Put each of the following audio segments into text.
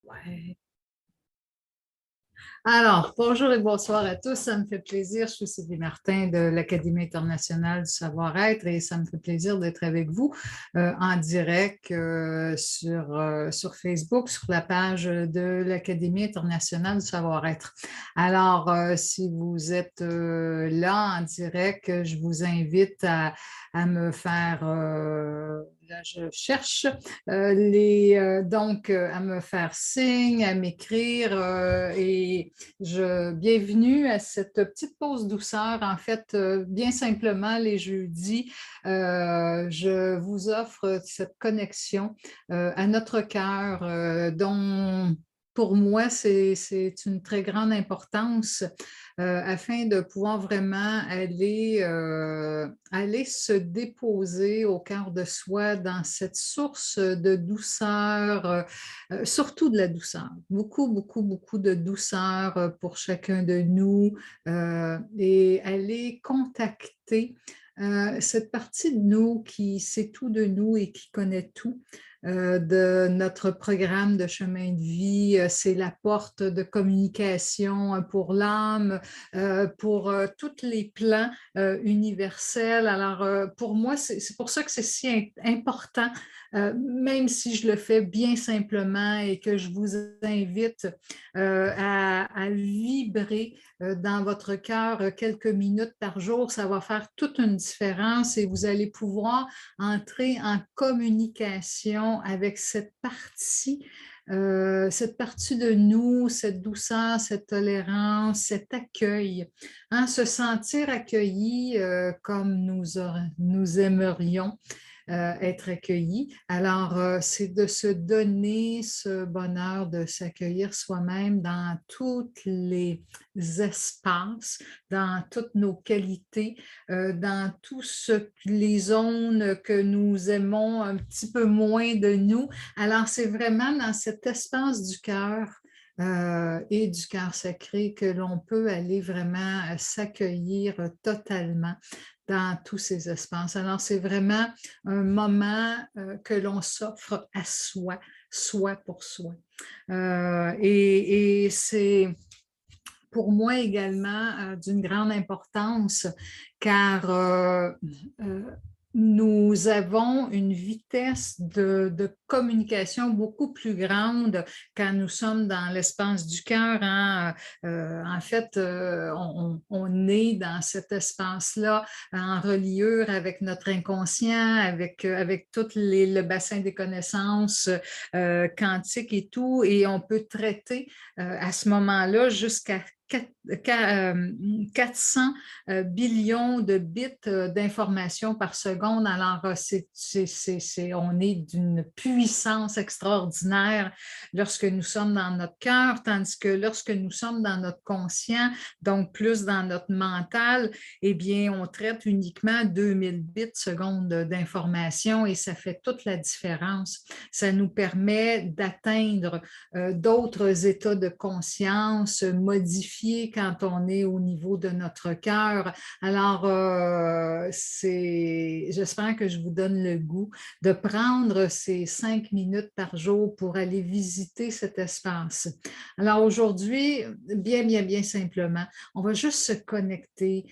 Ouais. Alors, bonjour et bonsoir à tous. Ça me fait plaisir. Je suis Sylvie Martin de l'Académie internationale du savoir-être et ça me fait plaisir d'être avec vous en direct sur Facebook, sur la page de l'Académie internationale du savoir-être. Alors, si vous êtes là en direct, je vous invite à me faire, là je cherche, donc à me faire signe, à m'écrire et bienvenue à cette petite pause douceur. En fait, bien simplement, les jeudis, je vous offre cette connexion à notre cœur dont pour moi, c'est une très grande importance afin de pouvoir vraiment aller se déposer au cœur de soi dans cette source de douceur, surtout de la douceur. Beaucoup, beaucoup, beaucoup de douceur pour chacun de nous et aller contacter cette partie de nous qui sait tout de nous et qui connaît tout de notre programme de chemin de vie. C'est la porte de communication pour l'âme, pour tous les plans universels. Alors, pour moi, c'est pour ça que c'est si important, même si je le fais bien simplement et que je vous invite à vibrer dans votre cœur quelques minutes par jour, ça va faire toute une différence et vous allez pouvoir entrer en communication avec cette partie de nous, cette douceur, cette tolérance, cet accueil, hein, se sentir accueilli comme nous aimerions être accueillis. Alors, c'est de se donner ce bonheur de s'accueillir soi-même dans tous les espaces, dans toutes nos qualités, dans les zones que nous aimons un petit peu moins de nous. Alors, c'est vraiment dans cet espace du cœur et du cœur sacré que l'on peut aller vraiment s'accueillir totalement dans tous ces espaces. Alors, c'est vraiment un moment que l'on s'offre à soi, soi pour soi. Et c'est pour moi également d'une grande importance car euh, nous avons une vitesse de communication beaucoup plus grande quand nous sommes dans l'espace du cœur, hein. En fait, on est dans cet espace-là en reliure avec notre inconscient, avec tout le bassin des connaissances quantiques et tout, et on peut traiter à ce moment-là jusqu'à 400 billions de bits d'informations par seconde. Alors, on est d'une puissance extraordinaire lorsque nous sommes dans notre cœur, tandis que lorsque nous sommes dans notre conscient, donc plus dans notre mental, eh bien, on traite uniquement 2000 bits secondes d'informations et ça fait toute la différence. Ça nous permet d'atteindre d'autres états de conscience modifiés quand on est au niveau de notre cœur. Alors, j'espère que je vous donne le goût de prendre ces 5 minutes par jour pour aller visiter cet espace. Alors aujourd'hui, bien, bien, bien simplement, on va juste se connecter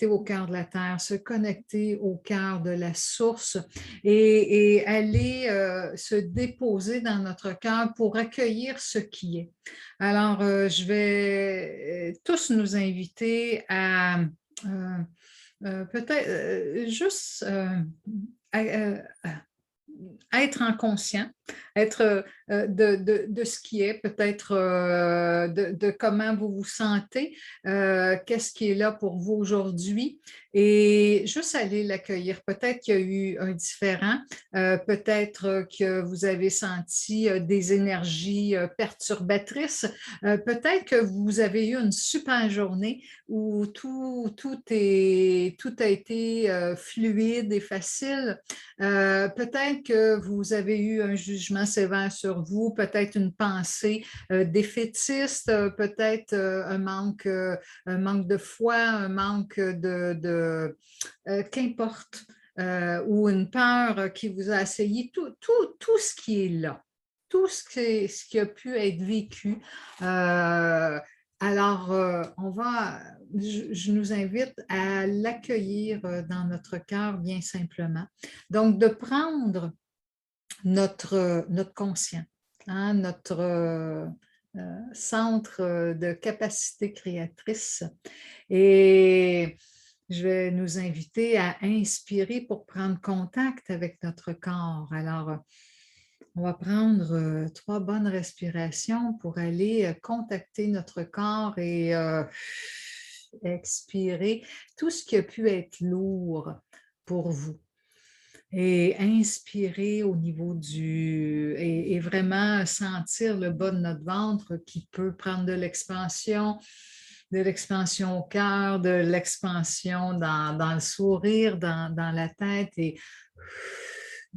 au cœur de la terre, se connecter au cœur de la source et aller se déposer dans notre cœur pour accueillir ce qui est. Alors, je vais tous nous inviter à peut-être juste être en conscient, être de ce qui est, peut-être de comment vous vous sentez, qu'est-ce qui est là pour vous aujourd'hui et juste aller l'accueillir. Peut-être qu'il y a eu un différent, peut-être que vous avez senti des énergies perturbatrices, peut-être que vous avez eu une super journée où tout a été fluide et facile. Peut-être que vous avez eu un jugement sévère sur vous, peut-être une pensée défaitiste, peut-être un manque de foi, un manque qu'importe, ou une peur qui vous a assailli, tout ce qui est là. tout ce qui a pu être vécu. Alors, je nous invite à l'accueillir dans notre cœur bien simplement. Donc, de prendre notre conscient, hein, notre centre de capacité créatrice. Et je vais nous inviter à inspirer pour prendre contact avec notre corps. Alors, on va prendre 3 bonnes respirations pour aller contacter notre corps et expirer tout ce qui a pu être lourd pour vous. Et inspirer au niveau et vraiment sentir le bas de notre ventre qui peut prendre de l'expansion au cœur, de l'expansion dans le sourire, dans la tête et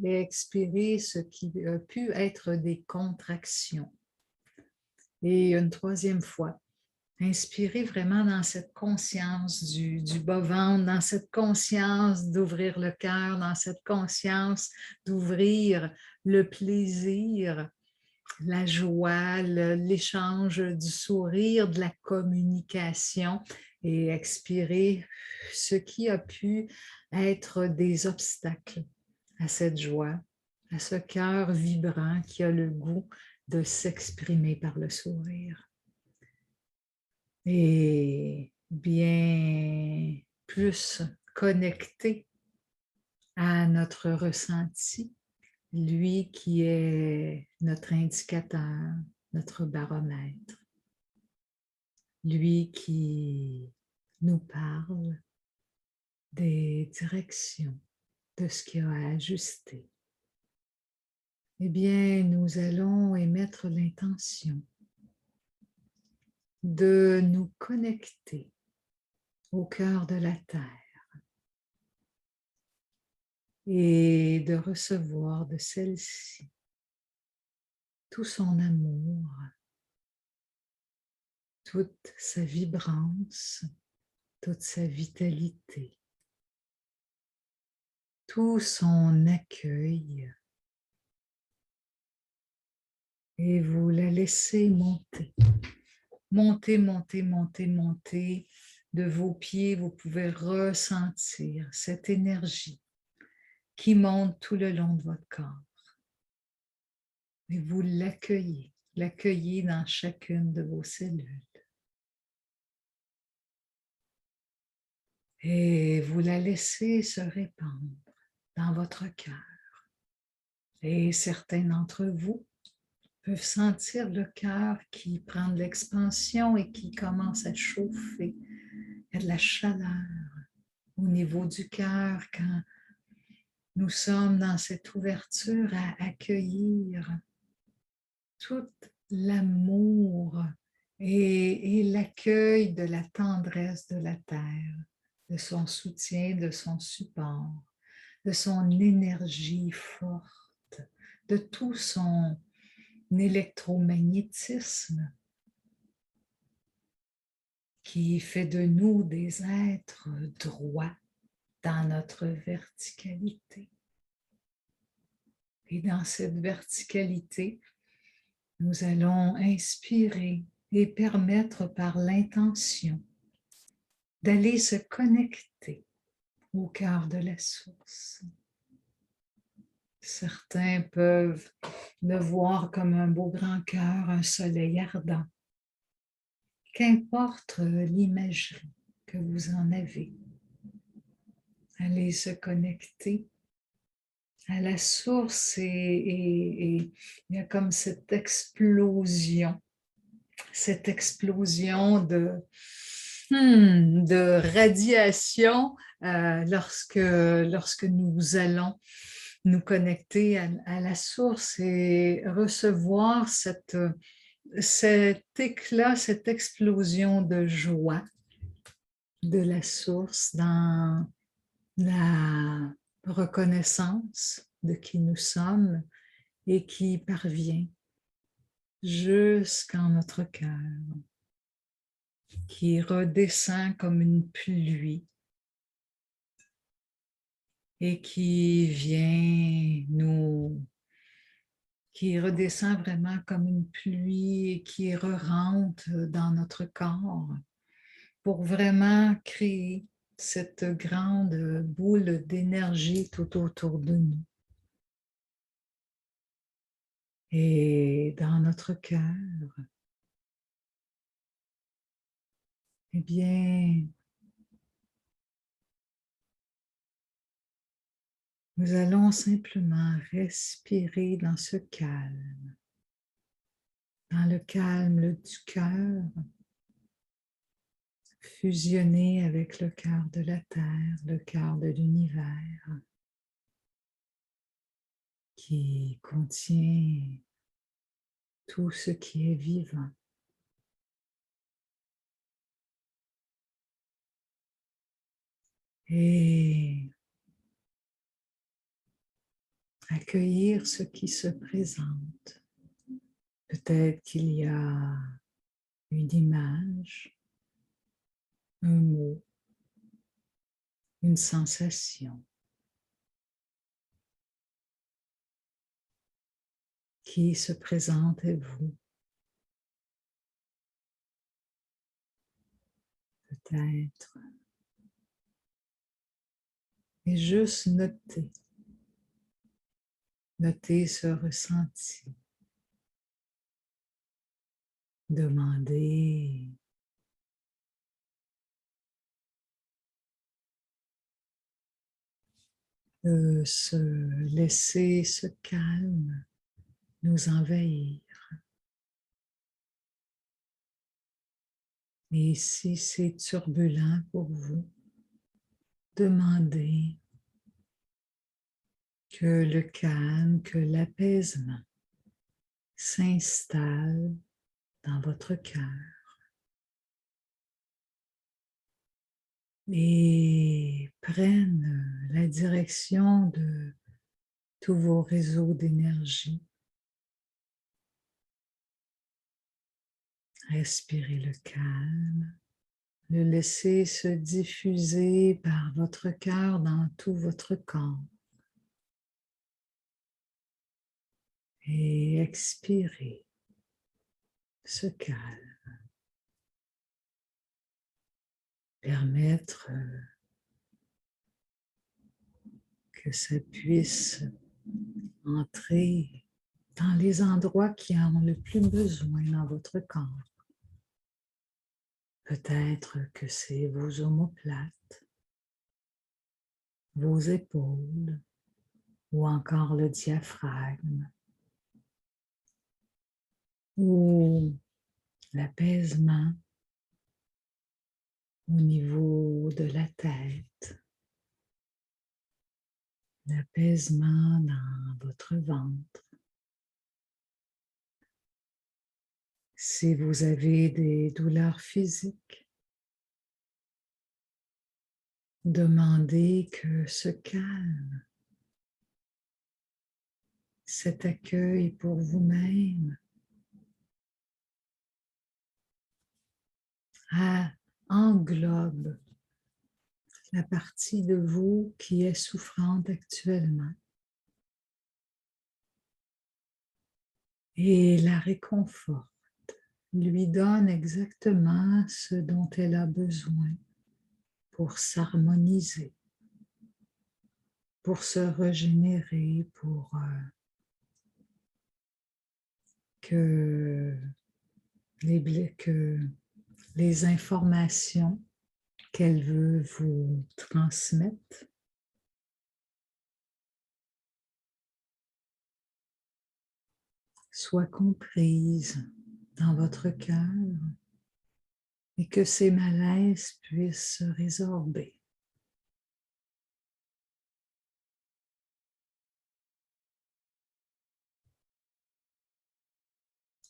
expirer ce qui a pu être des contractions. Et une 3e fois. Inspirez vraiment dans cette conscience du bas-ventre, dans cette conscience d'ouvrir le cœur, dans cette conscience d'ouvrir le plaisir, la joie, l'échange du sourire, de la communication et expirer ce qui a pu être des obstacles à cette joie, à ce cœur vibrant qui a le goût de s'exprimer par le sourire. Et bien plus connecté à notre ressenti, lui qui est notre indicateur, notre baromètre, lui qui nous parle des directions, de ce qu'il y a à ajuster. Eh bien, nous allons émettre l'intention de nous connecter au cœur de la Terre et de recevoir de celle-ci tout son amour, toute sa vibrance, toute sa vitalité, tout son accueil. Et vous la laissez monter. Montez, montez, montez, montez. De vos pieds, vous pouvez ressentir cette énergie qui monte tout le long de votre corps. Et vous l'accueillez dans chacune de vos cellules. Et vous la laissez se répandre dans votre cœur. Et certains d'entre vous peuvent sentir le cœur qui prend de l'expansion et qui commence à chauffer. Il y a de la chaleur au niveau du cœur quand nous sommes dans cette ouverture à accueillir tout l'amour et l'accueil de la tendresse de la terre, de son soutien, de son support, de son énergie forte, de tout son électromagnétisme qui fait de nous des êtres droits dans notre verticalité. Et dans cette verticalité, nous allons inspirer et permettre par l'intention d'aller se connecter au cœur de la source. Certains peuvent le voir comme un beau grand cœur, un soleil ardent. Qu'importe l'imagerie que vous en avez, allez se connecter à la source et il y a comme cette explosion de radiation lorsque nous allons nous connecter à la source et recevoir cet éclat, cette explosion de joie de la source dans la reconnaissance de qui nous sommes et qui parvient jusqu'en notre cœur, qui redescend comme une pluie et qui vient qui redescend vraiment comme une pluie et qui re-rentre dans notre corps pour vraiment créer cette grande boule d'énergie tout autour de nous. Et dans notre cœur, eh bien, nous allons simplement respirer dans ce calme, dans le calme du cœur, fusionner avec le cœur de la Terre, le cœur de l'univers, qui contient tout ce qui est vivant. Et accueillir ce qui se présente. Peut-être qu'il y a une image, un mot, une sensation qui se présente à vous. Peut-être. Et juste noter. Noter ce ressenti. Demander de se laisser ce calme nous envahir. Et si c'est turbulent pour vous, demandez que le calme, que l'apaisement s'installe dans votre cœur et prenne la direction de tous vos réseaux d'énergie. Respirez le calme, le laissez se diffuser par votre cœur dans tout votre corps. Et expirez ce calme. Permettre que ça puisse entrer dans les endroits qui en ont le plus besoin dans votre corps. Peut-être que c'est vos omoplates, vos épaules ou encore le diaphragme ou l'apaisement au niveau de la tête, l'apaisement dans votre ventre. Si vous avez des douleurs physiques, demandez que ce calme, cet accueil pour vous-même, englobe la partie de vous qui est souffrante actuellement et la réconforte, lui donne exactement ce dont elle a besoin pour s'harmoniser, pour se régénérer, pour que les informations qu'elle veut vous transmettre soient comprises dans votre cœur et que ces malaises puissent se résorber.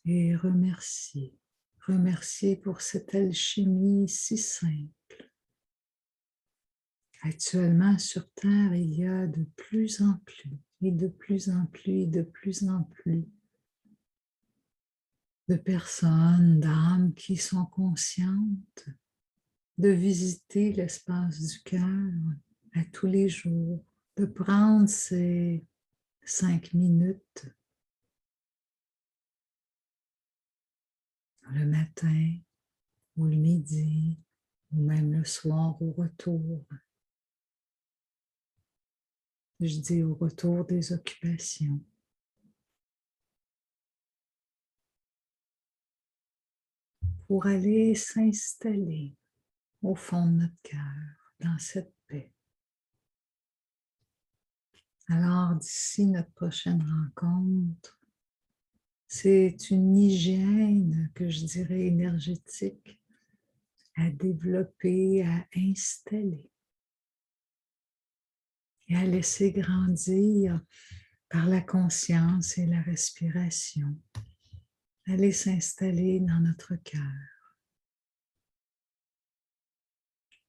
Et remercier. Remercier pour cette alchimie si simple. Actuellement, sur Terre, il y a de plus en plus, et de plus en plus, et de plus en plus de personnes, d'âmes qui sont conscientes de visiter l'espace du cœur à tous les jours, de prendre ces 5 minutes le matin ou le midi ou même le soir au retour. Je dis au retour des occupations. Pour aller s'installer au fond de notre cœur, dans cette paix. Alors, d'ici notre prochaine rencontre, c'est une hygiène que je dirais énergétique à développer, à installer et à laisser grandir par la conscience et la respiration. Aller s'installer dans notre cœur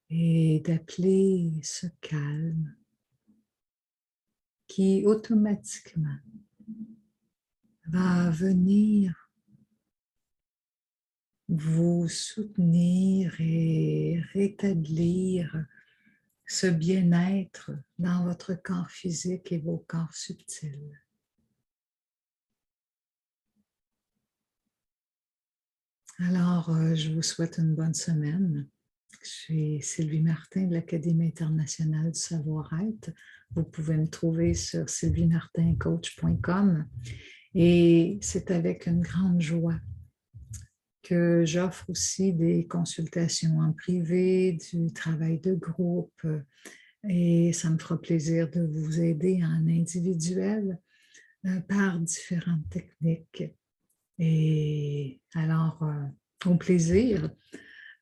et d'appeler ce calme qui automatiquement va venir vous soutenir et rétablir ce bien-être dans votre corps physique et vos corps subtils. Alors, je vous souhaite une bonne semaine. Je suis Sylvie Martin de l'Académie internationale du savoir-être. Vous pouvez me trouver sur sylviemartincoach.com et c'est avec une grande joie que j'offre aussi des consultations en privé, du travail de groupe et ça me fera plaisir de vous aider en individuel par différentes techniques. Et alors, au plaisir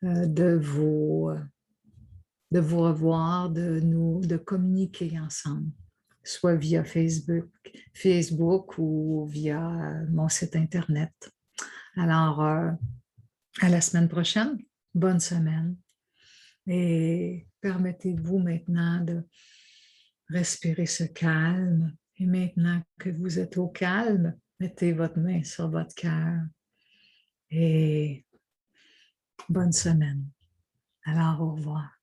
de vous revoir, de communiquer ensemble, soit via Facebook ou via mon site Internet. Alors, à la semaine prochaine, bonne semaine et permettez-vous maintenant de respirer ce calme et maintenant que vous êtes au calme, mettez votre main sur votre cœur et bonne semaine. Alors, au revoir.